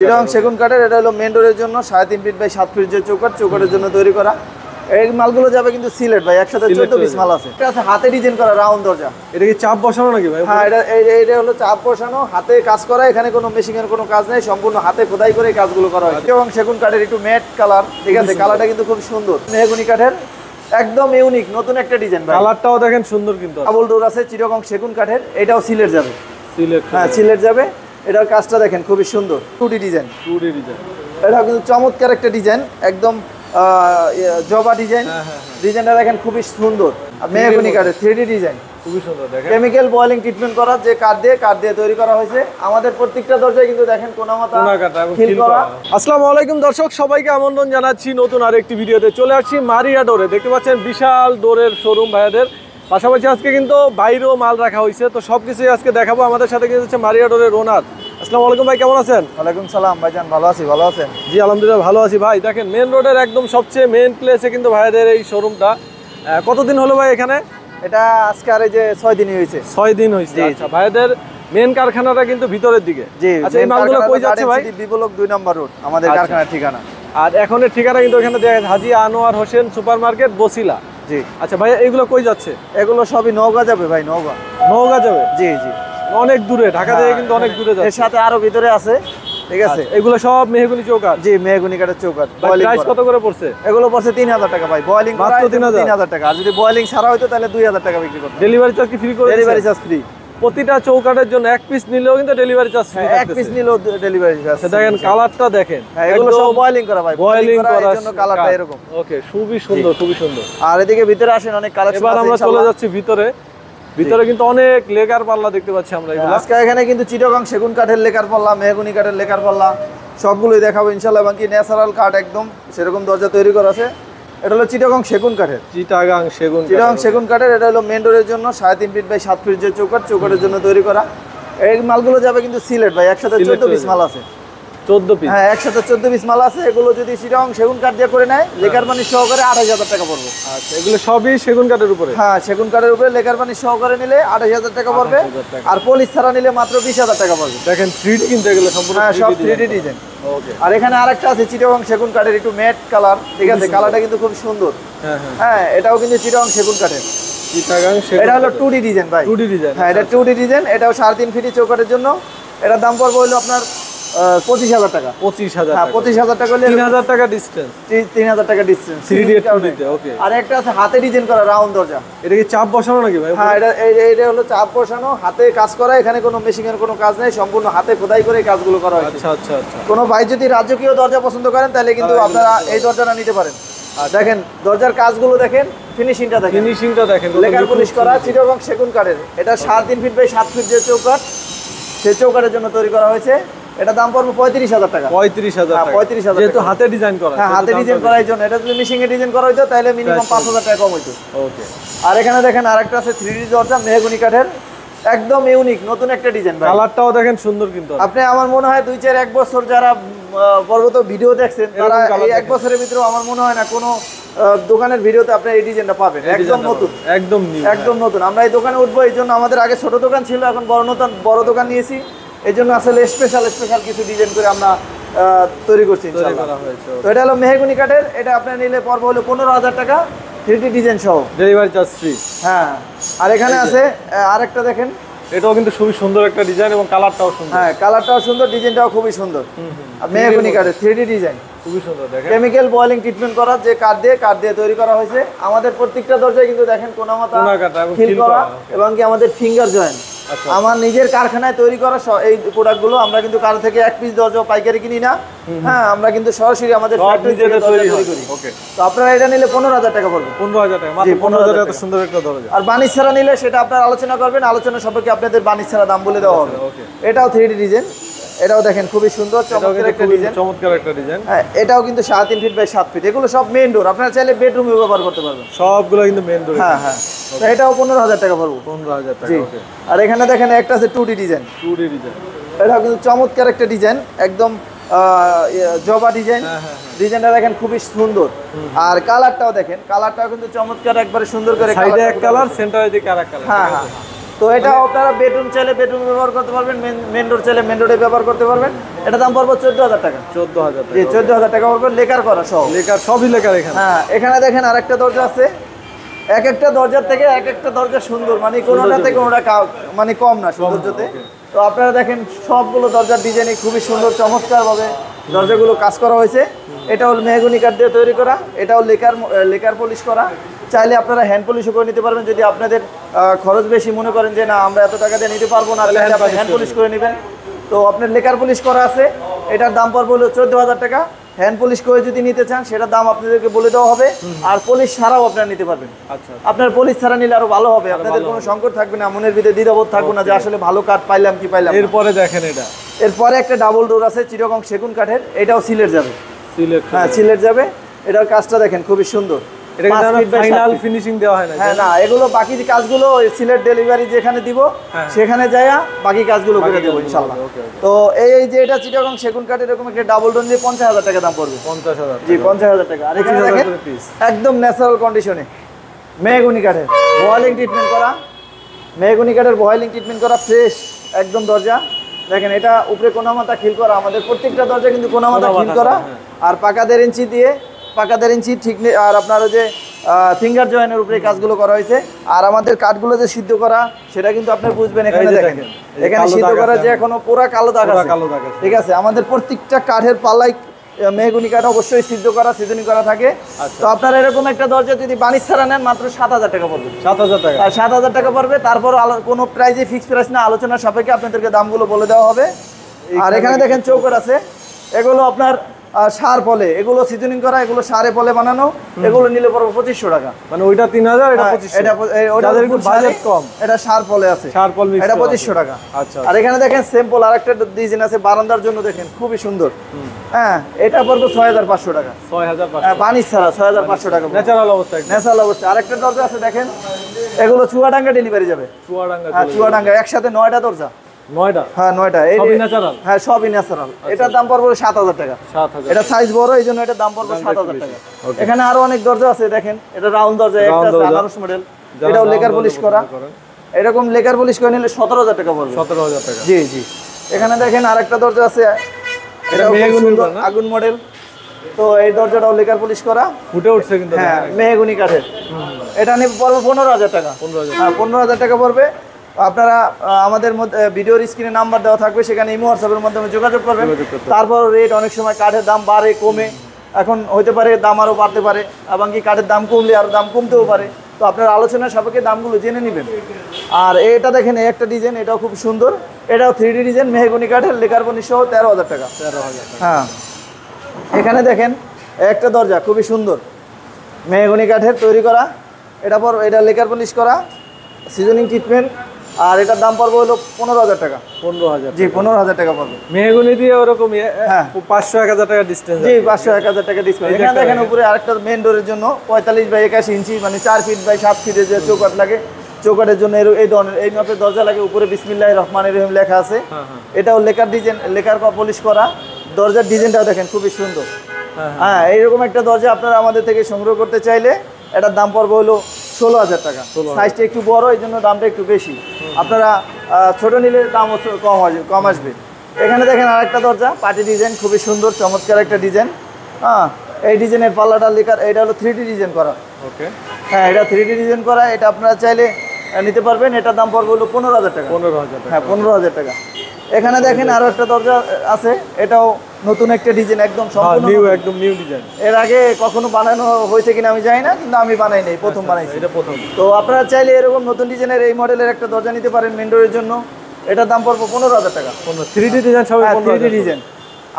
চিটাগং সেগুন কাঠের এটা হলো মেন ডোরের জন্য 3.5 ফিট বাই 7 ফিট যে চৌকাঠের জন্য তৈরি করা। এই মালগুলো যাবে কিন্তু সিলেট ভাই, একসাথে 14 পিস মাল আছে। এটা আছে হাতে ডিজাইন করা রাউন্ড দরজা। এটা কি চাপ বসানো নাকি ভাই? হ্যাঁ, এটা হলো চাপ বসানো, হাতে কাজ করা, এখানে কোনো মেশিনের কোনো কাজ নেই, সম্পূর্ণ হাতে খোদাই করে কাজগুলো করা হয়েছে। এবং সেগুন কাঠের একটু ম্যাট কালার, ঠিক আছে, কালারটা কিন্তু খুব সুন্দর। মেহগনি কাঠের একদম ইউনিক নতুন একটা ডিজাইন ভাই। কালারটাও দেখেন সুন্দর কিন্তু। ডাবল ডোর আছে চিটাগং সেগুন কাঠের, এটাও সিলেট যাবে। সিলেট, হ্যাঁ সিলেট যাবে। এটার কাজটা দেখেন খুবই সুন্দর, 2D ডিজাইন। এটা কিন্তু চমৎকার একটা ডিজাইন, একদম জবা ডিজাইন। ডিজাইনটা দেখেন খুবই সুন্দর। মেহগনি কাঠের 3D ডিজাইন, খুবই সুন্দর। দেখেন কেমিক্যাল বয়েলিং ট্রিটমেন্ট করা, যে কাঠ দিয়ে তৈরি করা হয়েছে। আমাদের প্রত্যেকটা দরজায় কিন্তু দেখেন কোনামাতা ফিল করা। আসসালামু আলাইকুম দর্শক, সবাইকে আমন্ত্রণ জানাচ্ছি নতুন আরেকটি ভিডিওতে। চলে আসছি মারিয়া ডোরে। দেখতে পাচ্ছেন বিশাল ডোরের শোরুম ভাইয়াদের। পাশাপাশি আজকে কিন্তু বাইরেও মাল রাখা হয়েছে, তো সবকিছুই আজকে দেখাবো। আমাদের সাথে কিন্তু হচ্ছে মারিয়া ডোরের ওনার। আসসালামু আলাইকুম ভাই, কেমন আছেন? ওয়ালাইকুম সালাম ভাইজান, ভালো আছি। ভালো আছেন? জি আলহামদুলিল্লাহ ভালো আছি ভাই। দেখেন মেন রোডের একদম সবচেয়ে মেন প্লেসে কিন্তু ভাইয়াদের এই শোরুমটা। কতদিন হলো ভাই এখানে? এটা আজকে আর এই যে 6 দিনই হয়েছে। 6 দিন হয়েছে। আচ্ছা, ভাইয়াদের মেন কারখানাটা কিন্তু ভিতরের দিকে। জি। আচ্ছা, এই মালগুলো কই যাচ্ছে ভাই? বিপ্লব 2 নম্বর রোড আমাদের কারখানার ঠিকানা। আর এখনের ঠিকানা কিন্তু এখানে দেখেন হাজী আনোয়ার হোসেন সুপার মার্কেট, বসিলা। জি। আচ্ছা ভাই, এগুলো কই যাচ্ছে? এগুলো সবই নওগাঁ যাবে ভাই। নওগাঁ যাবে? জি জি। অনেক দূরে, ঢাকা থেকে কিন্তু অনেক দূরে যাচ্ছে। এর সাথে আরো ভিতরে আছে, ঠিক আছে। এগুলো সব মেহগনি চৌকাঠ? জি, মেহগনি কাঠের চৌকাঠ। প্রাইস কত করে পড়ছে? এগুলো পড়ছে 3000 টাকা ভাই। বয়েলিং করা মাত্র 3000 টাকা। আর যদি বয়েলিং ছাড়া হয়তো তাহলে 2000 টাকা বিক্রি করতে। ডেলিভারি চার্জ কি ফ্রি করে? Delivery charge free. প্রতিটা চৌকাঠের জন্য এক পিস নিলেও কিন্তু ডেলিভারি চার্জ ফ্রি। এক পিস নিলেও ডেলিভারি চার্জ। দেখেন কালারটা দেখেন, এগুলো সব বয়েলিং করা ভাই। বয়েলিং করার জন্য কালারটা এরকম। ওকে, খুবই সুন্দর, খুবই সুন্দর। আর এদিকে ভিতরে আসেন, অনেক কালেকশন আছে। এবার আমরা চলে যাচ্ছি ভিতরে। ভিতরে কিন্তু অনেক লেকার পাল্লা দেখতে পাচ্ছি আমরা। এগুলো আজকে এখানে কিন্তু চিটাগং সেগুন কাঠের লেকার পাল্লা, মেহগনি কাঠের লেকার পাল্লা সবগুলোই দেখাবো ইনশাআল্লাহ। বাকি ন্যাচারাল কাঠ একদম সেরকম দরজা তৈরি করা আছে। এটা হলো চিটাগং সেগুন কাঠের। চিটাগং সেগুন কাঠের এটা হলো মেন ডোরের জন্য 3.5 ফিট বাই 7 ফিট যে চৌকাঠের জন্য তৈরি করা। এই মালগুলো যাবে কিন্তু সিলেট ভাই, একসাথে 14 পিস মাল আছে। 14 পিস? হ্যাঁ, একসাথে 14 পিস মাল আছে। এগুলো যদি চিটাগং সেগুন কাঠ দিয়ে করে নেয়, লেকার পানি সহকারে 28000 টাকা পড়বে। আচ্ছা, এগুলো সবই সেগুন কাঠের উপরে? হ্যাঁ, সেগুন কাঠের উপরে লেকার পানি সহকারে নিলে 28000 টাকা পড়বে। আর পলিশ ছাড়া নিলে মাত্র 20000 টাকা পড়বে। দেখেন 3D কিন্তু এগুলো সম্পূর্ণ। হ্যাঁ, সব 3D ডিজাইন। ওকে। আর এখানে আরেকটা আছে চিটাগং সেগুন কাঠের, একটু ম্যাট কালার, ঠিক আছে, কালারটা কিন্তু খুব সুন্দর। হ্যাঁ, এটাও কিন্তু চিটাগং সেগুন কাঠের। এটা হলো 2D ডিজাইন ভাই। 2D design? হ্যাঁ, এটা 2D ডিজাইন। এটাও 3.5 ফিট চৌকাঠের জন্য। এটার দাম পড়বে হলো আপনার 25000 টাকা। 25000? হ্যাঁ, 25000 টাকা হলে 3000 টাকা ডিসটেন্স। 3000 টাকা ডিসটেন্স। 3D 2D। ওকে। আর একটা আছে হাতে ডিজাইন করা রাউন্ড দরজা। এটা কি চাপ বসানো নাকি ভাই? হ্যাঁ, এটা হলো চাপ বসানো, হাতে কাজ করা, এখানে কোনো মেশিনের কোনো কাজ নেই, সম্পূর্ণ হাতে খোদাই করে কাজগুলো করা হয়েছে। আচ্ছা আচ্ছা আচ্ছা। কোনো ভাই যদি রাজকীয় দরজা পছন্দ করেন তাহলে কিন্তু আপনারা এই দরজাটা নিতে পারেন। দেখেন দরজার কাজগুলো দেখেন, ফিনিশিংটা দেখেন। লেকার পলিশ করা চিটাগং সেগুন কাঠের। এটা 3.5 ফিট বাই 7 ফিট যে চৌকাঠ, সেই চৌকাঠের জন্য তৈরি করা হয়েছে। এটা দাম পড়বে 35000 টাকা। 35000 টাকা? 35000 যেহেতু হাতে ডিজাইন করা। হ্যাঁ, হাতে ডিজাইন করার জন্য। এটা যদি মেশিনে ডিজাইন করা হইতো তাহলে মিনিমাম 5000 টাকা কম হইতো। ওকে। আর এখানে দেখেন আরেকটা আছে 3D দরজা, মেহগনি কাঠের, একদম ইউনিক নতুন একটা ডিজাইন ভাই। কালারটাও দেখেন সুন্দর কিন্তু। আপনি আমার মনে হয় 2-4-1 বছর যারা পর্বত ভিডিও দেখছেন, তারা এই 1 বছরের ভিতরে আমার মনে হয় না কোনো দোকানের ভিডিওতে আপনি এই ডিজাইনটা পাবেন। একদম নতুন, একদম নতুন। আমরা এই দোকানে উঠবো, এই জন্য আমাদের আগে ছোট দোকান ছিল, এখন বড় দোকান নিয়েছি। এই জন্য আসলে স্পেশাল কিছু ডিজাইন করে আমরা তৈরি করছি ইনশাআল্লাহ। তো এটা হলো মেহগনি কাঠের। এটা আপনি নিলে পড়বে হলো 15000 টাকা, 3D ডিজাইন সহ, ডেলিভারি চার্জ ফ্রি। হ্যাঁ। আর এখানে আছে আরেকটা দেখেন, এটাও কিন্তু খুবই সুন্দর একটা ডিজাইন এবং কালারটাও সুন্দর। হ্যাঁ, কালারটাও সুন্দর, ডিজাইনটাও খুবই সুন্দর। মেহগনি কাঠের 3D ডিজাইন, খুবই সুন্দর। দেখেন কেমিক্যাল বয়েলিং ট্রিটমেন্ট করা, যে কাঠ দিয়ে তৈরি করা হয়েছে। আমাদের প্রত্যেকটা দরজায় কিন্তু দেখেন কোনামাতা ফিল করা, এবং কি আমাদের ফিঙ্গার জয়েন্ট। আমার নিজের কারখানায় তৈরি করা এই প্রোডাক্টগুলো। আমরা কিন্তু কারো থেকে এক পিস দরজা পাইকারি কিনি না। হ্যাঁ, আমরা কিন্তু সরাসরি আমাদের ফ্যাক্টরি থেকে দরজা তৈরি করি। ওকে। তো আপনারা এটা নিলে 15000 টাকা পড়বে। 15000 টাকা? মাত্র 15000 টাকা? এত সুন্দর একটা দরজা। আর বানিশ ছাড়া নিলে সেটা আপনারা আলোচনা করবেন, আলোচনা সম্পর্কে আপনাদের বানিশ ছাড়া দাম বলে দেওয়া হবে। এটাও 3D ডিজাইন। এটাও দেখেন খুবই সুন্দর, চমৎকার একটা ডিজাইন। হ্যাঁ, এটাও কিন্তু 3.5 ফিট বাই 7 ফিট। এগুলো সব মেইন ডোর, আপনারা চাইলে বেডরুমে ব্যবহার করতে পারবেন। সবগুলো কিন্তু মেইন ডোর? হ্যাঁ হ্যাঁ। তো এটাও 15000 টাকা পড়বে। 15000 টাকা। ওকে। আর এখানে দেখেন একটা আছে 2D ডিজাইন। এটাও কিন্তু চমৎকার একটা ডিজাইন, একদম জবা ডিজাইন। ডিজাইনটা দেখেন খুবই সুন্দর। আর কালারটাও দেখেন, কালারটাও কিন্তু চমৎকার, একবারে সুন্দর করে। সাইডে এক কালার, সেন্টারে দিকে আরেক কালার। হ্যাঁ হ্যাঁ। তো এটা আপনারা বেডরুম চাইলে বেডরুম ব্যবহার করতে পারবেন, মেন ডোর চাইলে মেন ডোরে ব্যবহার করতে পারবেন। এটা দাম পড়বে 14,000 টাকা। 14,000 জি, 14,000 টাকা পড়বে, লেকার করা সব। লেকার, সবই লেকার এখানে। হ্যাঁ, এখানে দেখেন আরেকটা দরজা আছে। এক একটা দরজার থেকে এক একটা দরজা সুন্দর, মানে কোনোটা থেকে কোনোটা মানে কম না সৌন্দর্যতে। তো আপনারা দেখেন সবগুলো দরজার ডিজাইনে খুবই সুন্দর চমৎকারভাবে দরজাগুলো কাজ করা হয়েছে। এটাও মেহগনি কাঠ দিয়ে তৈরি করা, এটাও লেকার পলিশ করা। চাইলে আপনারা হ্যান্ড পলিশও করে নিতে পারবেন, যদি আপনাদের খরচ বেশি মনে করেন যে না আমরা এত টাকা দিয়ে নিতে পারবো না, তাহলে আপনি হ্যান্ড পলিশ করে নেবেন। তো আপনার লেকার পলিশ করা আছে, এটার দাম পড়বে হলো 14,000 টাকা। হ্যান্ড পলিশ করে যদি নিতে চান সেটার দাম আপনাদেরকে বলে দেওয়া হবে, আর পলিশ ছাড়াও আপনারা নিতে পারবেন। আচ্ছা, আপনার পলিশ ছাড়া নিলে আরো ভালো হবে, আপনাদের কোনো সংকট থাকবে না, মনের ভিতরে দ্বিধাবোধ থাকবে না যে আসলে ভালো কাঠ পাইলাম কি পাইলাম। এরপরে দেখেন এটা, এরপরে একটা ডাবল ডোর আছে চিটাগং সেগুন কাঠের, এটাও সিলেট যাবে। সিলেট, হ্যাঁ সিলেট যাবে। এটার কাজটা দেখেন খুবই সুন্দর। এটা কিন্তু ফাইনাল ফিনিশিং দেওয়া হয় না। হ্যাঁ না, এগুলো বাকি যে কাজগুলো ওই সিলেট ডেলিভারি যেখানে দিব সেখানে যাইয়া বাকি কাজগুলো করে দেবো ইনশাআল্লাহ। তো এই যে এটা চিটাগং সেগুন কাঠ, এরকম একটা ডাবল ডোর দিয়ে 50,000 টাকা দাম পড়বে। 50,000? জি 50,000 টাকা। আর এখানে দেখেন একদম ন্যাচারাল কন্ডিশনে মেহগনি কাঠের বয়েলিং ট্রিটমেন্ট করা, মেহগনি কাঠের বয়েলিং ট্রিটমেন্ট করা ফ্রেশ একদম দরজা। দেখেন এটা উপরে কোনামাতা খিল করা, আমাদের প্রত্যেকটা দরজা কিন্তু কোনামাতা খিল করা, আর পাকা 1.5 ইঞ্চি দিয়ে, পাকা 1.5 ইঞ্চি ঠিক, আর আপনার যে ফিঙ্গার জয়েনের উপরে কাজগুলো করা হয়েছে। আর আমাদের কাঠগুলো যে সিদ্ধ করা সেটা কিন্তু আপনি বুঝবেন, এখানে দেখেন এখানে সিদ্ধ করা যে এখনো পুরো কালো দাগ আছে, ঠিক আছে। আমাদের প্রত্যেকটা কাঠের পাল্লাই মেহগনি কাঠ অবশ্যই সিদ্ধ করা, সিজনিং করা থাকে। তো আপনারা এরকম একটা দরজা যদি বানিশ ছাড়া নেন মাত্র 7,000 টাকা পড়বে। 7,000 টাকা? 7,000 টাকা পড়বে। তারপর কোনো প্রাইজে ফিক্স প্রাইস না, আলোচনার সাপেক্ষে আপনাদেরকে দামগুলো বলে দেওয়া হবে। আর এখানে দেখেন চৌকাঠ আছে, এগুলো আপনার সার পলে, এগুলো সিজনিং করা, এগুলো সারে পলে বানানো, এগুলো নিলে পড়বে 2500 টাকা। মানে ওইটা 3,000, এটা 2500? এটা ওটাদের একটু বাজেট কম, এটা সার পলে আছে, সার পল মিক্স, এটা 2500 টাকা। আচ্ছা। আর এখানে দেখেন সিম্পল আরেকটা ডিজাইন আছে বারান্দার জন্য, দেখেন খুবই সুন্দর। হ্যাঁ, এটা পড়বে 6,500 টাকা। 6,500? বানিশ ছাড়া 6,500 টাকা ন্যাচারাল অবস্থা, ন্যাচারাল অবস্থা। আরেকটা দরজা আছে দেখেন, এগুলো চুয়াডাঙ্গা ডেলিভারি যাবে। চুয়াডাঙ্গা? হ্যাঁ চুয়াডাঙ্গা, একসাথে 9টা দরজা। 9টা? হ্যাঁ 9টা। সবই ন্যাচারাল? হ্যাঁ সবই ন্যাচারাল। এটার দাম পড়বে 7,000 টাকা। 7,000? এটা সাইজ বড়, এই জন্য এটার দাম পড়বে 7,000 টাকা। এখানে আরো অনেক দরজা আছে দেখেন, এটা রাউন্ড দরজা, একটা আছে আনারস মডেল, এটাও লেকার পলিশ করা। এরকম লেকার পলিশ করে নিলে 17,000 টাকা পড়বে। 17,000 টাকা? জি জি। এখানে দেখেন আরেকটা দরজা আছে, এটা আগুন মডেল। তো এই দরজাটাও লেকার পলিশ করা, ফুটে উঠছে কিন্তু। হ্যাঁ মেহগনি কাঠের। এটা নিয়ে পড়বে 15,000 টাকা। 15,000? হ্যাঁ 15,000 টাকা পড়বে। আপনারা আমাদের মধ্যে ভিডিওর স্ক্রিনে নাম্বার দেওয়া থাকবে, সেখানে ইমো হোয়াটসঅ্যাপের মাধ্যমে যোগাযোগ করবেন। তারপর রেট অনেক সময় কাঠের দাম বাড়ে কমে, এখন হতে পারে দাম আরও বাড়তে পারে, এবং কি কাঠের দাম কমলে আরও দাম কমতেও পারে। তো আপনার আলোচনার সাপেক্ষে দামগুলো জেনে নেবেন। আর এটা দেখেন এই একটা ডিজাইন, এটাও খুব সুন্দর, এটাও 3D ডিজাইন, মেহগনি কাঠের, লেকার পলিশ সহ 13,000 টাকা। 13,000? হ্যাঁ। এখানে দেখেন একটা দরজা খুবই সুন্দর, মেহগনি কাঠের তৈরি করা, এটা লেকার পলিশ করা, সিজনিং ট্রিটমেন্ট। আর এটার দাম পড়বে হলো 15,000 টাকা। 15,000? জি 15,000 টাকা পড়বে। মেহগনি দিয়ে ওরকম? হ্যাঁ 500-1,000 টাকা ডিসটেন্স? জি 500-1,000 টাকা ডিসকাউন্ট। এখানে দেখেন উপরে আরেকটা মেন ডোরের জন্য 45x81 ইঞ্চি, মানে 4 ফিট বাই 7 ফিটের যে চৌকাঠ লাগে, চৌকাঠের জন্য এই ধরনের এই মাপের দরজা লাগে। উপরে বিসমিল্লাহির রহমানির রহিম লেখা আছে। এটাও লেকার ডিজাইন, লেকার পলিশ করা। দরজার ডিজাইনটাও দেখেন খুবই সুন্দর। হ্যাঁ এইরকম একটা দরজা আপনারা আমাদের থেকে সংগ্রহ করতে চাইলে এটার দাম পড়বে হলো 16,000 টাকা। সাইজটা একটু বড়, এই জন্য দামটা একটু বেশি। আপনারা ছোট নিলে দাম কম আসবে। এখানে দেখেন আরেকটা দরজা পার্টি ডিজাইন, খুবই সুন্দর চমৎকার একটা ডিজাইন। হ্যাঁ এই ডিজাইনের পাল্লাটা লেকার, এটা হলো 3D ডিজাইন করা। ওকে। হ্যাঁ এটা 3D ডিজাইন করা, এটা আপনারা চাইলে নিতে পারবেন। এটার দাম পড়বে হলো 15,000 টাকা। 15,000 টাকা? হ্যাঁ 15,000 টাকা। এখানে দেখেন আরো একটা দরজা আছে, এটাও নতুন একটা ডিজাইন, একদম সম্পূর্ণ নিউ, একদম নিউ ডিজাইন। এর আগে কখনো বানানো হয়েছে কিনা আমি জানি না, কিন্তু আমি বানাই নাই, প্রথম বানাইছি। এটা প্রথম? তো আপনারা চাইলে এরকম নতুন ডিজাইনের এই মডেলের একটা দরজা নিতে পারেন মেন ডোরের জন্য। এটার দাম পড়বে 15,000 টাকা। 3D ডিজাইন সব? 3D design.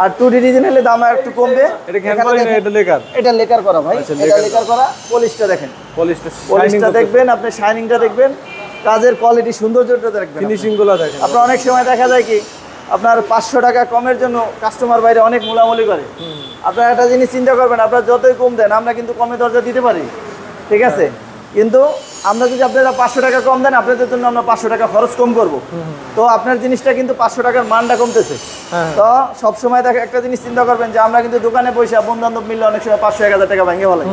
আর 2D ডিজাইন হলে দাম একটু কমবে। এটা লেকার? এটা লেকার করা ভাই, এটা লেকার করা। পলিশটা দেখেন, পলিশটা দেখবেন আপনি, শাইনিংটা দেখবেন, কাজের কোয়ালিটি, সৌন্দর্যটা দেখবেন, ফিনিশিং গুলো দেখেন। আপনার অনেক সময় দেখা যায় কি আপনার 500 টাকা কমের জন্য কাস্টমার বাইরে অনেক মূলামূলি করে। আপনারা একটা জিনিস চিন্তা করবেন, আপনারা যতই কম দেন আমরা কিন্তু কমে দরজা দিতে পারি, ঠিক আছে, কিন্তু আমরা যদি আপনারা 500 টাকা কম দেন আপনাদের জন্য আমরা 500 টাকা খরচ কম করব। তো আপনার জিনিসটা কিন্তু 500 টাকার মানটা কমতেছে। তো সবসময় দেখে একটা জিনিস চিন্তা করবেন যে আমরা কিন্তু দোকানে পয়সা বন্ধু বান্ধব মিললে অনেক সময় 500-1,000 টাকা ভেঙে ফেলে।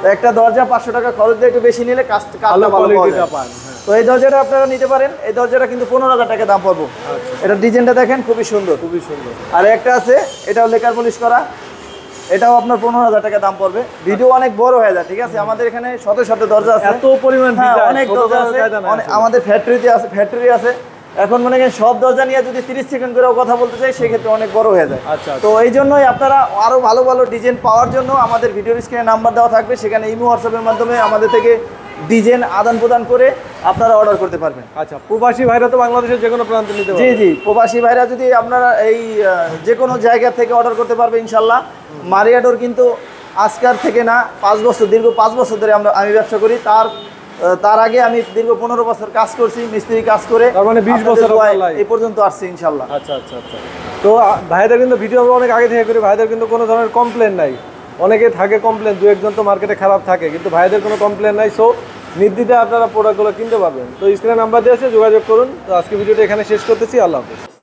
তো একটা দরজা 500 টাকা খরচ দিয়ে একটু বেশি নিলে কাজটা ভালো পাওয়া যায়। তো এই দরজাটা আপনারা নিতে পারেন, এই দরজাটা কিন্তু 15,000 টাকা দাম পড়বো। এটা ডিজাইনটা দেখেন খুবই সুন্দর, খুবই সুন্দর। আর একটা আছে এটাও লেকার পলিশ করা, এটাও আপনার 15,000 টাকা দাম পড়বে। ভিডিও অনেক বড় হয়ে যায়, ঠিক আছে, আমাদের এখানে শত শত দরজা আছে, এত পরিমাণ অনেক দরজা আছে, আমাদের ফ্যাক্টরি আছে। এখন মনে করেন সব দরজা নিয়ে যদি 30 সেকেন্ড করেও কথা বলতে চাই সেক্ষেত্রে অনেক বড় হয়ে যায়। আচ্ছা, তো এই জন্যই আপনারা আরো ভালো ভালো ডিজাইন পাওয়ার জন্য আমাদের ভিডিওর স্ক্রিনে নাম্বার দেওয়া থাকবে, সেখানে ইমো হোয়াটসঅ্যাপের মাধ্যমে আমাদের থেকে ডিজাইন আদান প্রদান করে আপনারা অর্ডার করতে পারবেন। আচ্ছা, প্রবাসী ভাইরা তো বাংলাদেশের যে কোনো প্রান্তে নিতে জি জি, প্রবাসী ভাইরা যদি আপনারা এই যে কোনো জায়গা থেকে অর্ডার করতে পারবে ইনশাল্লাহ। মারিয়া ডোর কিন্তু আজকাল থেকে না, দীর্ঘ 5 বছর ধরে আমি ব্যবসা করি। তার আগে আমি দীর্ঘ 15 বছর কাজ করছি, মিস্ত্রি কাজ করে, তার মানে 20 বছর এই পর্যন্ত আসছে ইনশাল্লাহ। আচ্ছা আচ্ছা আচ্ছা। তো ভাইদের কিন্তু ভিডিও অনেক আগে থেকে করি, ভাইদের কিন্তু কোনো ধরনের কমপ্লেন নাই। অনেকে থাকে কমপ্লেন, 2-1 জন তো মার্কেটে খারাপ থাকে, কিন্তু ভাইদের কোনো কমপ্লেন নাই। সো নির্দ্বিধায় আপনারা প্রোডাক্টগুলো কিনতে পারবেন। তো স্ক্রিনে নাম্বার দিয়ে আছে, যোগাযোগ করুন। তো আজকে ভিডিওটা এখানে শেষ করতেছি। আল্লাহ হাফেজ।